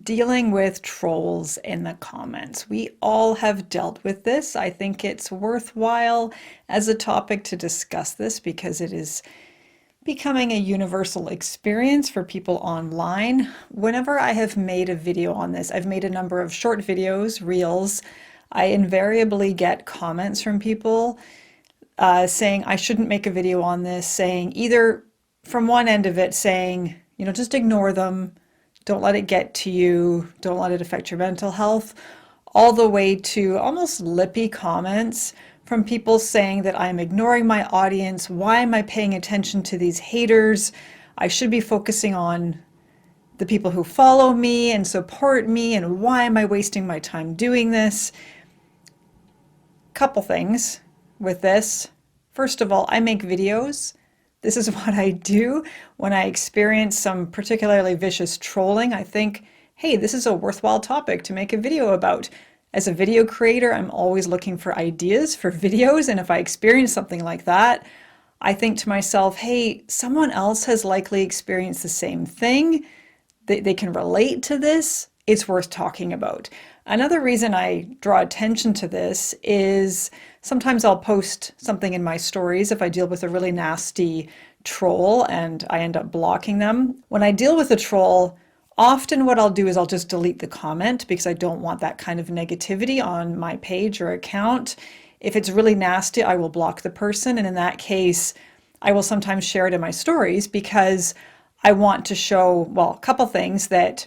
Dealing with trolls in the comments. We all have dealt with this. I think it's worthwhile as a topic to discuss this because it is becoming a universal experience for people online. Whenever I have made a video on this, I've made a number of short videos, reels. I invariably get comments from people saying I shouldn't make a video on this, saying either from one end of it, saying, just ignore them, don't let it get to you, don't let it affect your mental health, all the way to almost lippy comments from people saying that I'm ignoring my audience. Why am I paying attention to these haters? I should be focusing on the people who follow me and support me, and why am I wasting my time doing this? Couple things with this. First of all, I make videos. This is what I do when I experience some particularly vicious trolling. I think, hey, this is a worthwhile topic to make a video about. As a video creator, I'm always looking for ideas for videos, and if I experience something like that, I think to myself, hey, someone else has likely experienced the same thing. They can relate to this. It's worth talking about. Another reason I draw attention to this is sometimes I'll post something in my stories if I deal with a really nasty troll and I end up blocking them. When I deal with a troll, often what I'll do is I'll just delete the comment because I don't want that kind of negativity on my page or account. If it's really nasty, I will block the person, and in that case, I will sometimes share it in my stories because I want to show, well, a couple things that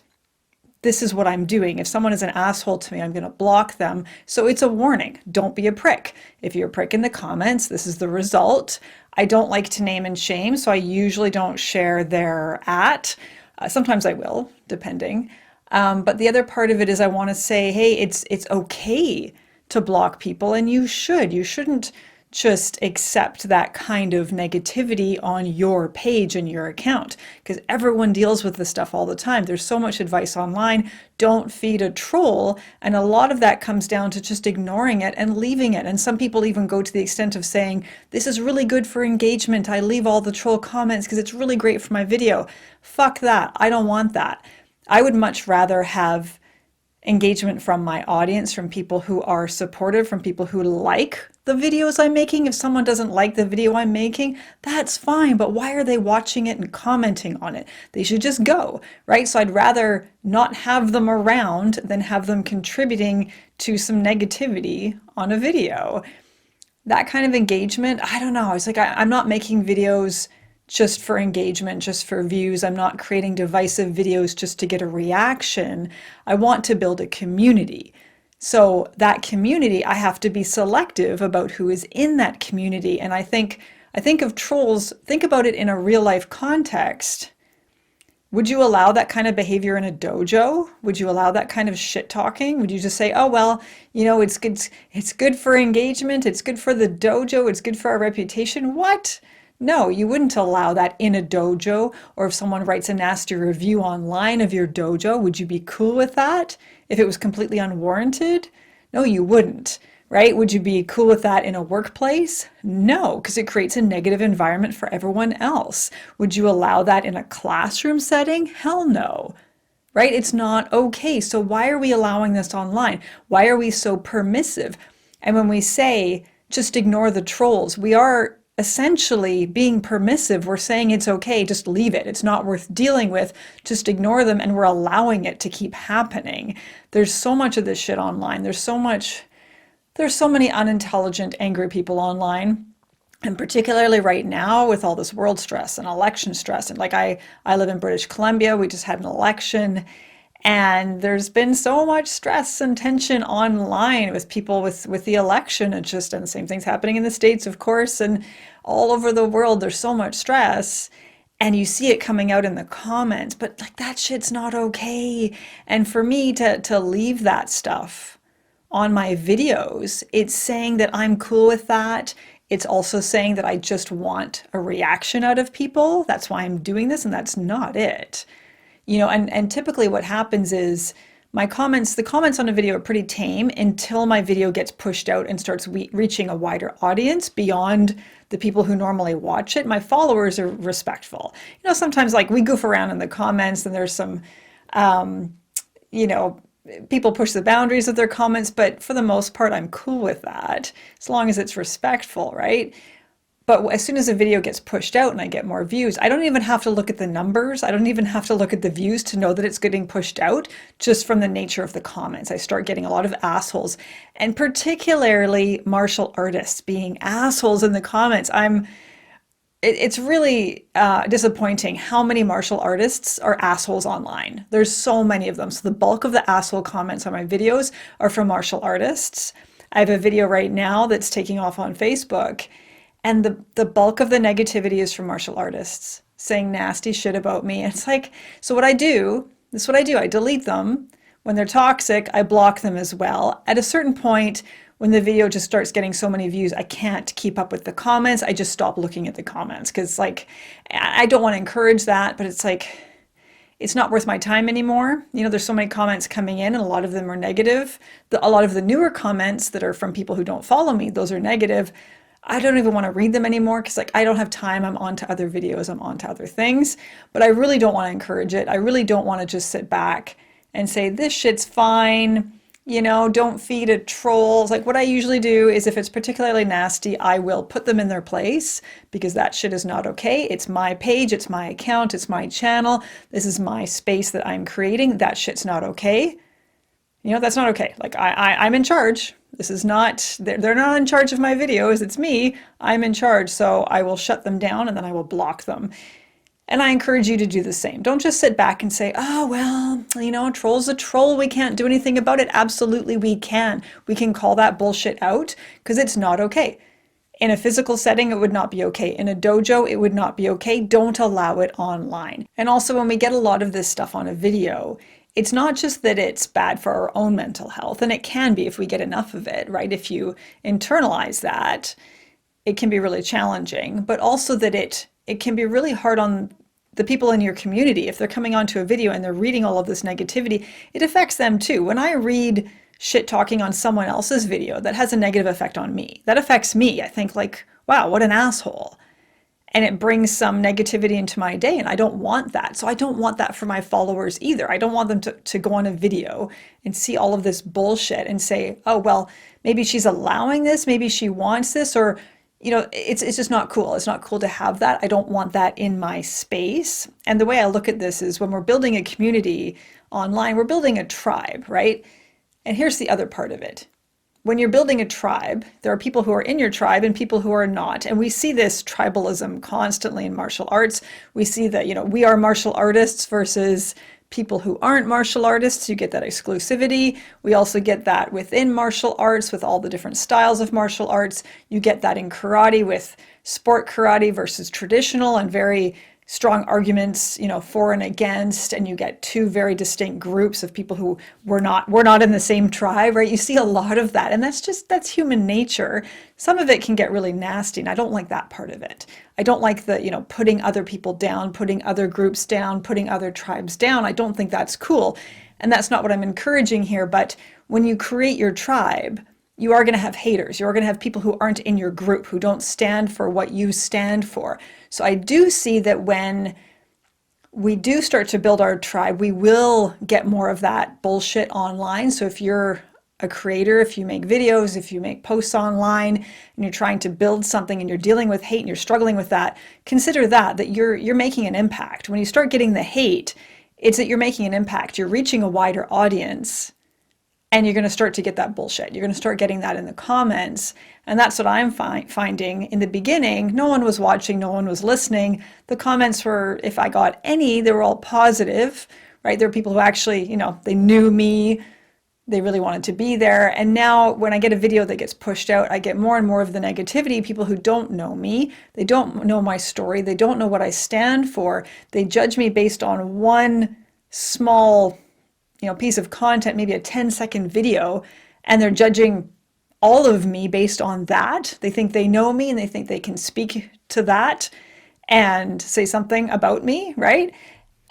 this is what I'm doing. If someone is an asshole to me, I'm going to block them. So it's a warning. Don't be a prick. If you're a prick in the comments, this is the result. I don't like to name and shame, so I usually don't share their at. Sometimes I will, depending. But the other part of it is I want to say, hey, it's okay to block people, and you should. You shouldn't just accept that kind of negativity on your page and your account because everyone deals with this stuff all the time. There's so much advice online. Don't feed a troll. And a lot of that comes down to just ignoring it and leaving it. And some people even go to the extent of saying, this is really good for engagement. I leave all the troll comments because it's really great for my video. Fuck that. I don't want that. I would much rather have engagement from my audience, from people who are supportive, from people who like the videos I'm making. If someone doesn't like the video I'm making, that's fine, but why are they watching it and commenting on it? They should just go, right? So I'd rather not have them around than have them contributing to some negativity on a video. That kind of engagement, I don't know. It's like I'm not making videos just for engagement, just for views. I'm not creating divisive videos just to get a reaction. I want to build a community. So that community, I have to be selective about who is in that community. And I think of trolls, think about it in a real life context. Would you allow that kind of behavior in a dojo? Would you allow that kind of shit talking? Would you just say, oh, well, it's good for engagement. It's good for the dojo. It's good for our reputation. What? No, you wouldn't allow that in a dojo. Or if someone writes a nasty review online of your dojo, would you be cool with that if it was completely unwarranted? No, you wouldn't, right? Would you be cool with that in a workplace? No, because it creates a negative environment for everyone else. Would you allow that in a classroom setting? Hell no, right? It's not okay. So why are we allowing this online? Why are we so permissive? And when we say just ignore the trolls, we are essentially being permissive. We're saying it's okay, just leave it. It's not worth dealing with. Just ignore them, and we're allowing it to keep happening. There's so much of this shit online. There's so many unintelligent, angry people online. And particularly right now with all this world stress and election stress. And like I live in British Columbia, we just had an election. And there's been so much stress and tension online with people with the election. And the same thing's happening in the States, of course, and all over the world. There's so much stress. And you see it coming out in the comments, but like that shit's not okay. And for me to leave that stuff on my videos, it's saying that I'm cool with that. It's also saying that I just want a reaction out of people. That's why I'm doing this, and that's not it. And typically what happens is the comments on a video are pretty tame until my video gets pushed out and starts reaching a wider audience beyond the people who normally watch it. My followers are respectful. Sometimes like we goof around in the comments and there's some you know, people push the boundaries of their comments, but for the most part, I'm cool with that as long as it's respectful, right? But as soon as a video gets pushed out and I get more views, I don't even have to look at the numbers. I don't even have to look at the views to know that it's getting pushed out just from the nature of the comments. I start getting a lot of assholes, and particularly martial artists being assholes in the comments. It's really disappointing how many martial artists are assholes online. There's so many of them. So the bulk of the asshole comments on my videos are from martial artists. I have a video right now that's taking off on Facebook, and the bulk of the negativity is from martial artists saying nasty shit about me. And it's like, so what I do, this is what I do. I delete them. When they're toxic, I block them as well. At a certain point, when the video just starts getting so many views, I can't keep up with the comments. I just stop looking at the comments because, like, I don't want to encourage that, but it's like, it's not worth my time anymore. You know, there's so many comments coming in and a lot of them are negative. A lot of the newer comments that are from people who don't follow me, those are negative. I don't even want to read them anymore because, like, I don't have time. I'm on to other videos. I'm on to other things. But I really don't want to encourage it. I really don't want to just sit back and say, this shit's fine. You know, don't feed it trolls. Like, what I usually do is if it's particularly nasty, I will put them in their place because that shit is not okay. It's my page, it's my account, it's my channel. This is my space that I'm creating. That shit's not okay. You know, that's not okay. Like, I'm in charge. This is not, they're not in charge of my videos. It's me. I'm in charge. So I will shut them down and then I will block them. And I encourage you to do the same. Don't just sit back and say, oh, well, you know, a troll's a troll. We can't do anything about it. Absolutely, we can. We can call that bullshit out because it's not okay. In a physical setting, it would not be okay. In a dojo, it would not be okay. Don't allow it online. And also, when we get a lot of this stuff on a video, it's not just that it's bad for our own mental health, and it can be if we get enough of it, right? If you internalize that, it can be really challenging, but also that it can be really hard on the people in your community. If they're coming onto a video and they're reading all of this negativity, it affects them too. When I read shit talking on someone else's video, that has a negative effect on me. That affects me. I think, like, wow, what an asshole. And it brings some negativity into my day, and I don't want that. So I don't want that for my followers either. I don't want them to go on a video and see all of this bullshit and say, oh, well, maybe she's allowing this, maybe she wants this, or, you know, it's just not cool. It's not cool to have that. I don't want that in my space. And the way I look at this is when we're building a community online, we're building a tribe, right? And here's the other part of it. When you're building a tribe, there are people who are in your tribe and people who are not. And we see this tribalism constantly in martial arts. We see that, you know, we are martial artists versus people who aren't martial artists. You get that exclusivity. We also get that within martial arts with all the different styles of martial arts. You get that in karate with sport karate versus traditional, and very strong arguments, you know, for and against, and you get two very distinct groups of people who we're not in the same tribe, right? You see a lot of that, and that's human nature. Some of it can get really nasty, and I don't like that part of it. I don't like the, you know, putting other people down, putting other groups down, putting other tribes down. I don't think that's cool, and that's not what I'm encouraging here. But when you create your tribe, you are going to have haters. You are going to have people who aren't in your group, who don't stand for what you stand for. So I do see that when we do start to build our tribe, we will get more of that bullshit online. So if you're a creator, if you make videos, if you make posts online, and you're trying to build something and you're dealing with hate and you're struggling with that, consider that you're making an impact. When you start getting the hate, it's that you're making an impact. You're reaching a wider audience. And you're going to start to get that bullshit. You're going to start getting that in the comments. And that's what I'm finding. In the beginning, no one was watching, no one was listening. The comments were, if I got any, they were all positive, right? There were people who actually, you know, they knew me. They really wanted to be there. And now when I get a video that gets pushed out, I get more and more of the negativity. People who don't know me, they don't know my story. They don't know what I stand for. They judge me based on one small, you know, piece of content, maybe a 10-second video, and they're judging all of me based on that. They think they know me and they think they can speak to that and say something about me, right?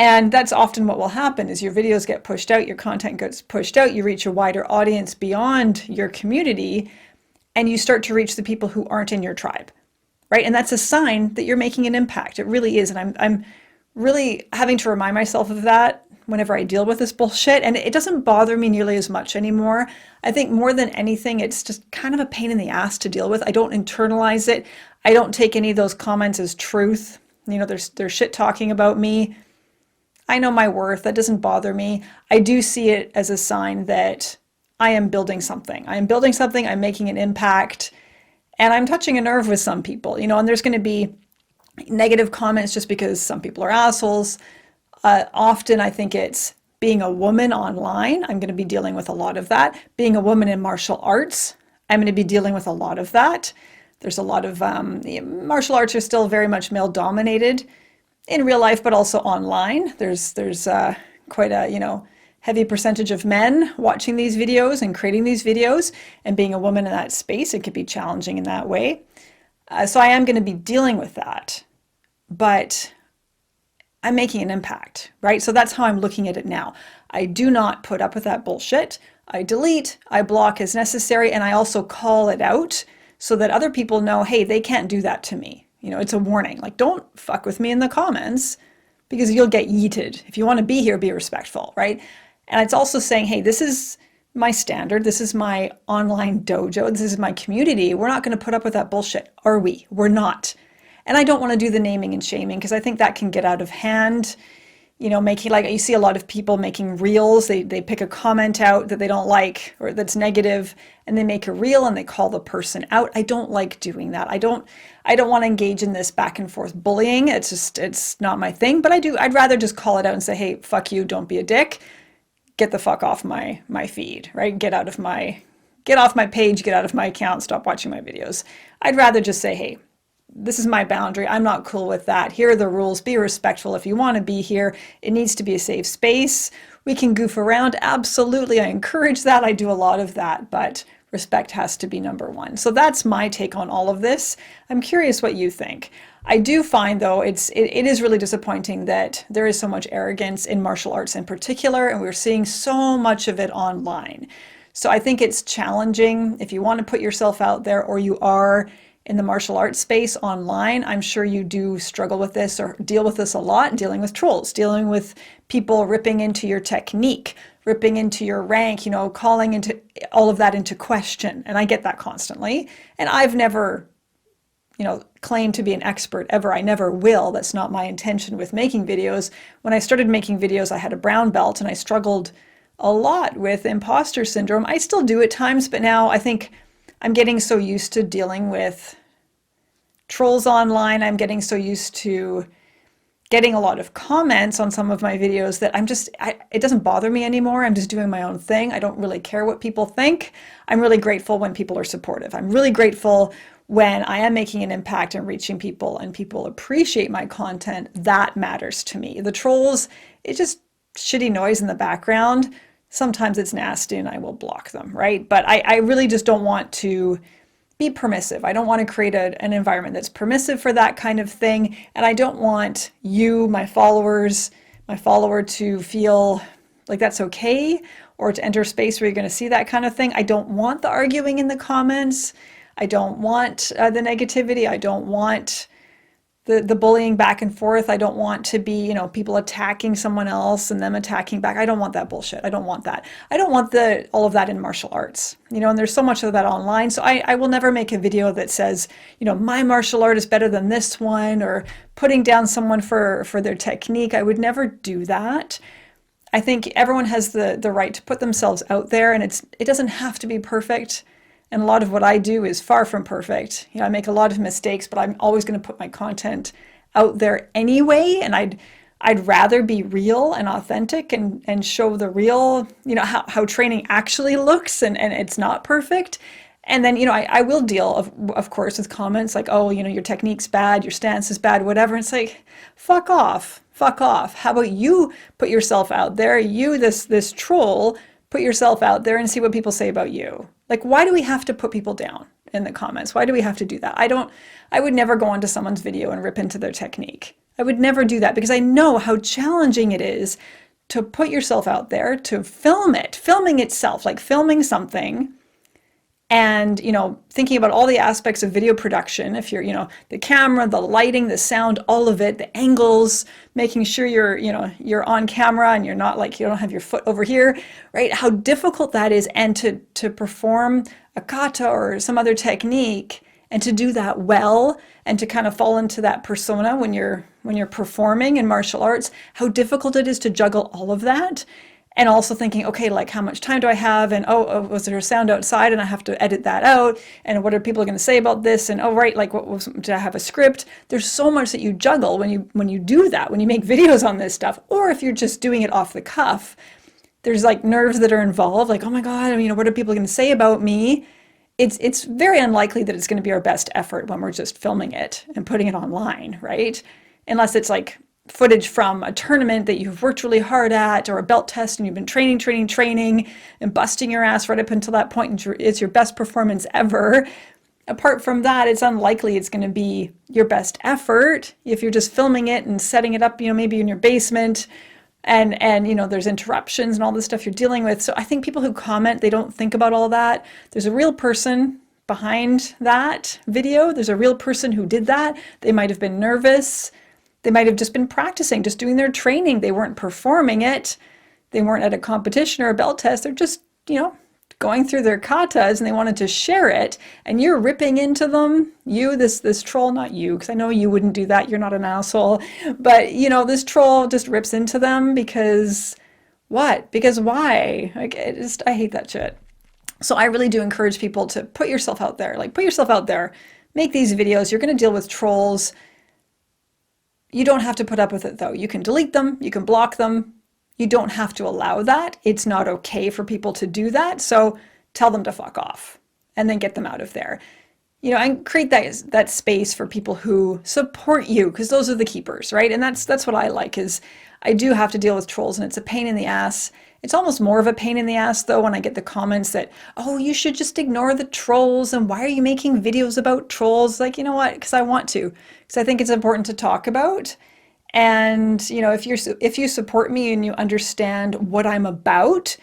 And that's often what will happen is your videos get pushed out, your content gets pushed out, you reach a wider audience beyond your community, and you start to reach the people who aren't in your tribe, right? And that's a sign that you're making an impact. It really is. And I'm really having to remind myself of that whenever I deal with this bullshit, and it doesn't bother me nearly as much anymore. I think more than anything, it's just kind of a pain in the ass to deal with. I don't internalize it. I don't take any of those comments as truth. You know, they're shit talking about me. I know my worth. That doesn't bother me. I do see it as a sign that I am building something. I am building something. I'm making an impact, and I'm touching a nerve with some people, you know, and there's going to be negative comments just because some people are assholes. Often I think it's being a woman online. I'm going to be dealing with a lot of that. Being a woman in martial arts, I'm going to be dealing with a lot of that. There's a lot of martial arts are still very much male dominated in real life, but also online. There's quite a, you know, heavy percentage of men watching these videos and creating these videos, and being a woman in that space, it could be challenging in that way. So I am going to be dealing with that, but I'm making an impact, right? So that's how I'm looking at it now. I do not put up with that bullshit. I delete, I block as necessary, and I also call it out so that other people know, hey, they can't do that to me. You know, it's a warning. Like, don't fuck with me in the comments because you'll get yeeted. If you want to be here, be respectful, right? And it's also saying, hey, this is my standard. This is my online dojo. This is my community. We're not going to put up with that bullshit, are we? We're not. And I don't want to do the naming and shaming because I think that can get out of hand. You know, making, like, you see a lot of people making reels. They pick a comment out that they don't like or that's negative, and they make a reel and they call the person out. I don't like doing that. I don't want to engage in this back and forth bullying. It's not my thing. But I'd rather just call it out and say, hey, fuck you, don't be a dick. Get the fuck off my feed, right? Get off my page, get out of my account, stop watching my videos. I'd rather just say, hey, this is my boundary. I'm not cool with that. Here are the rules. Be respectful. If you want to be here, it needs to be a safe space. We can goof around. Absolutely. I encourage that. I do a lot of that, but respect has to be number one. So that's my take on all of this. I'm curious what you think. I do find, though, it is really disappointing that there is so much arrogance in martial arts in particular, and we're seeing so much of it online. So I think it's challenging if you want to put yourself out there, or you are in the martial arts space online. I'm sure you do struggle with this or deal with this a lot, dealing with trolls, dealing with people ripping into your technique, ripping into your rank, you know, calling into all of that into question. And I get that constantly. And I've never, you know, claimed to be an expert ever. I never will. That's not my intention with making videos. When I started making videos, I had a brown belt and I struggled a lot with imposter syndrome. I still do at times, but now I think I'm getting so used to dealing with trolls online. I'm getting so used to getting a lot of comments on some of my videos that it doesn't bother me anymore. I'm just doing my own thing. I don't really care what people think. I'm really grateful when people are supportive. I'm really grateful when I am making an impact and reaching people and people appreciate my content. That matters to me. The trolls, it's just shitty noise in the background. Sometimes it's nasty and I will block them, right? But I really just don't want to be permissive. I don't want to create an environment that's permissive for that kind of thing. And I don't want you, my follower, to feel like that's okay, or to enter a space where you're going to see that kind of thing. I don't want the arguing in the comments. I don't want the negativity. I don't want the bullying back and forth. I don't want to be, you know, people attacking someone else and them attacking back. I don't want that bullshit. I don't want that. I don't want all of that in martial arts, you know, and there's so much of that online. So I will never make a video that says, you know, my martial art is better than this one, or putting down someone for their technique. I would never do that. I think everyone has the right to put themselves out there, and it doesn't have to be perfect. And a lot of what I do is far from perfect. You know, I make a lot of mistakes, but I'm always going to put my content out there anyway. And I'd rather be real and authentic and show the real, you know, how training actually looks, and it's not perfect. And then, you know, I will deal, of course, with comments like, oh, you know, your technique's bad, your stance is bad, whatever. And it's like, fuck off. How about you put yourself out there? You, this troll, put yourself out there and see what people say about you. Like, why do we have to put people down in the comments? Why do we have to do that? I would never go onto someone's video and rip into their technique. I would never do that because I know how challenging it is to put yourself out there, to film it, filming itself, like filming something And, thinking about all the aspects of video production, if you're, the camera, the lighting, the sound, all of it, the angles, making sure you're on camera and you're not like, you don't have your foot over here, right? How difficult that is. And to perform a kata or some other technique and to do that well and to kind of fall into that persona when you're performing in martial arts, how difficult it is to juggle all of that. And also thinking, okay, like how much time do I have? And was there a sound outside and I have to edit that out? And what are people going to say about this? And right, like did I have a script? There's so much that you juggle when you do that, when you make videos on this stuff, or if you're just doing it off the cuff. There's like nerves that are involved, like, oh my God, what are people going to say about me? It's very unlikely that it's going to be our best effort when we're just filming it and putting it online, right? Unless it's like footage from a tournament that you've worked really hard at, or a belt test and you've been training and busting your ass right up until that point and it's your best performance ever. Apart from that, it's unlikely it's going to be your best effort if you're just filming it and setting it up, maybe in your basement and there's interruptions and all this stuff you're dealing with. So I think people who comment, they don't think about all that. There's a real person behind that video. There's a real person who did that. They might have been nervous. They might have just been practicing, just doing their training. They weren't performing it. They weren't at a competition or a belt test. They're just, going through their katas and they wanted to share it. And you're ripping into them. You, this troll, not you, because I know you wouldn't do that. You're not an asshole. But, this troll just rips into them because what? Because why? Like, I hate that shit. So I really do encourage people to put yourself out there. Like, put yourself out there. Make these videos. You're going to deal with trolls. You don't have to put up with it though. You can delete them, you can block them. You don't have to allow that. It's not okay for people to do that. So tell them to fuck off and then get them out of there. And create that space for people who support you, because those are the keepers, right? And that's what I like, is I do have to deal with trolls and it's a pain in the ass. It's almost more of a pain in the ass though when I get the comments that, oh, you should just ignore the trolls and why are you making videos about trolls? Like, you know what? Because I want to. Because I think it's important to talk about. And, if you support me and you understand what I'm about,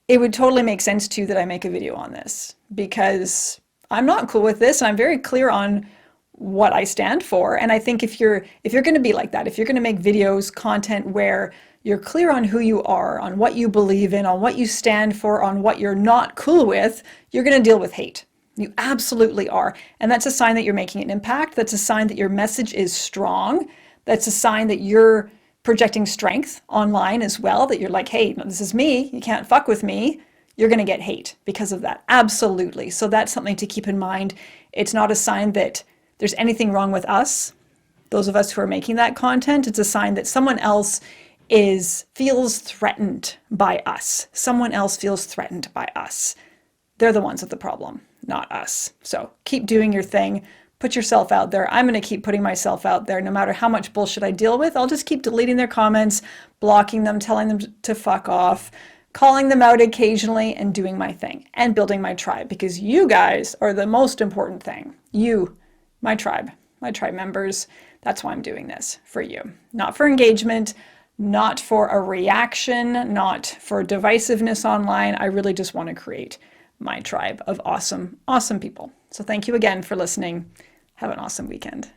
it would totally make sense to you that I make a video on this, because I'm not cool with this and I'm very clear on what I stand for. And I think if you're going to be like that, if you're going to make videos, content where you're clear on who you are, on what you believe in, on what you stand for, on what you're not cool with, you're going to deal with hate. You absolutely are. And that's a sign that you're making an impact. That's a sign that your message is strong. That's a sign that you're projecting strength online as well, that you're like, hey, this is me. You can't fuck with me. You're going to get hate because of that. Absolutely. So that's something to keep in mind. It's not a sign that there's anything wrong with us, those of us who are making that content. It's a sign that someone else feels threatened by us. Someone else feels threatened by us. They're the ones with the problem, not us. So keep doing your thing. Put yourself out there. I'm going to keep putting myself out there no matter how much bullshit I deal with. I'll just keep deleting their comments, blocking them, telling them to fuck off, calling them out occasionally, and doing my thing and building my tribe, because you guys are the most important thing. You, my tribe members. That's why I'm doing this, for you. Not for engagement, not for a reaction, not for divisiveness online. I really just want to create my tribe of awesome, awesome people. So thank you again for listening. Have an awesome weekend.